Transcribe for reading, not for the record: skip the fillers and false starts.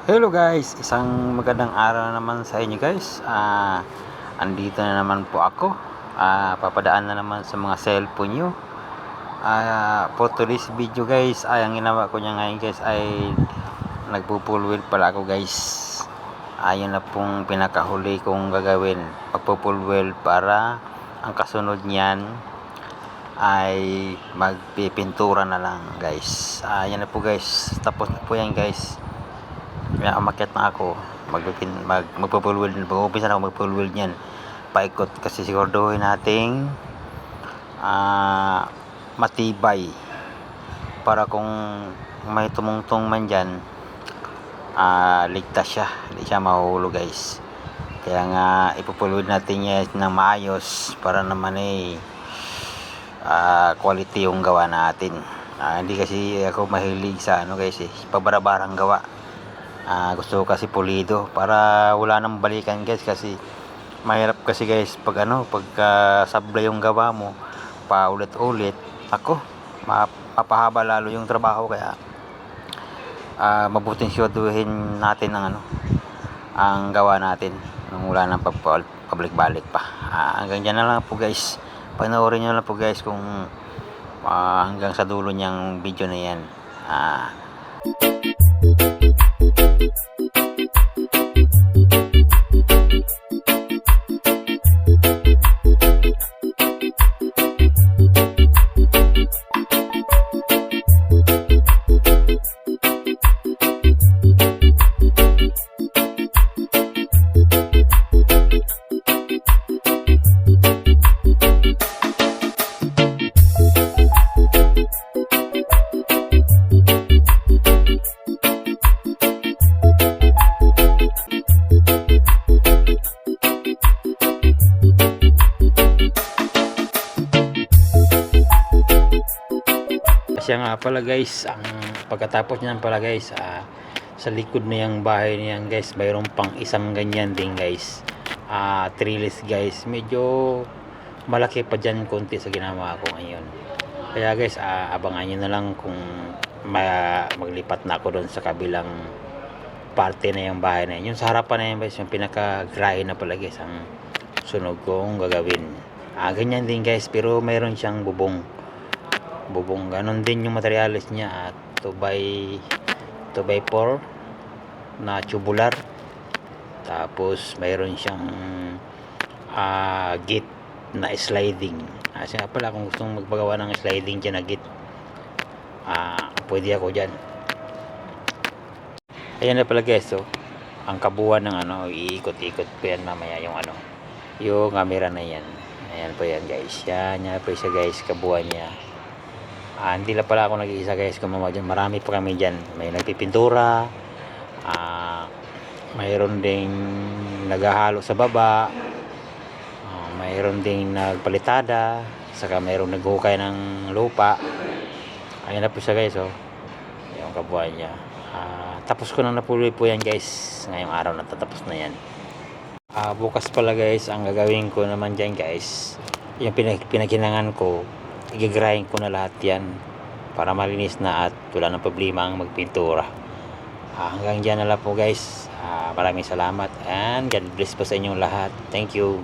Hello guys, isang magandang araw naman sa inyo guys. Andito na naman po ako. Papadaan na naman sa mga cellphone nyo. For today's video guys, ang ginawa ko niya ngayon guys ay nagpo-full wheel pala ako guys. Ayun na pong pinakahuli kong gagawin. Pagpo-full wheel para ang kasunod niyan ay magpipintura na lang guys. Ayan na po guys. Tapos na po yan guys. Umakyat na ako, magpo-full wheel, mag-umpisa na ako mag-full wheel niyan, paikot kasi siguraduhin nating matibay para kung may tumungtong man dyan, ligtas siya, hindi siya mahuhulog guys. Kaya nga ipo-full wheel natin yan ng maayos para naman quality yung gawa natin. Hindi kasi ako mahilig sa guys pabarabarang gawa. Gusto ko kasi pulido para wala nang balikan guys, kasi mahirap kasi guys pag sablay yung gawa mo paulit-ulit, mapahaba lalo yung trabaho. Kaya mabuting siguraduhin natin ang gawa natin nung wala nang pabalik-balik pa. Hanggang dyan na lang po guys, panoorin nyo lang po guys kung hanggang sa dulo niyang video na yan. Siya nga pala guys, ang pagkatapos niyan pala guys, sa likod na yung bahay niyan guys, mayroon pang isang ganyan din guys, trellis guys. Medyo malaki pa dyan konti sa ginawa ko ngayon. Kaya guys, abangan nyo na lang kung maglipat na ako doon sa kabilang parte na yung bahay na yun. Yung sa harapan na yun guys, yung pinaka-grahe na pala guys ang sunog kong gagawin. Ganyan din guys, pero mayroon siyang bubong, ganon din yung materialis niya, 2x4 na tubular. Tapos mayroon siyang gate na sliding. Siya pala, kung gustong magpagawa ng sliding dyan na gate, pwede ako dyan. Ayan na pala guys, ang kabuuan ng iikot-ikot po yan mamaya yung yung camera na yan. Ayan po yan guys, yan po siya guys, kabuuan niya. Hindi lang pala ako nag-iisa guys, gumawa dyan, marami pa kami dyan. May nagpipintura, mayroon ding naghahalo sa baba, mayroon ding nagpalitada, saka mayroon naghukay ng lupa. Ayan na po siya guys, yung kabuuan niya. Tapos ko na napuloy po yan guys, ngayong araw natatapos na yan. Bukas pala guys, ang gagawin ko naman dyan guys, yung pinaghinangan ko, i-grind ko na lahat yan para malinis na at wala ng problema ang magpintura. Hanggang dyan na lang po guys. Maraming salamat and God bless po sa inyong lahat. Thank you.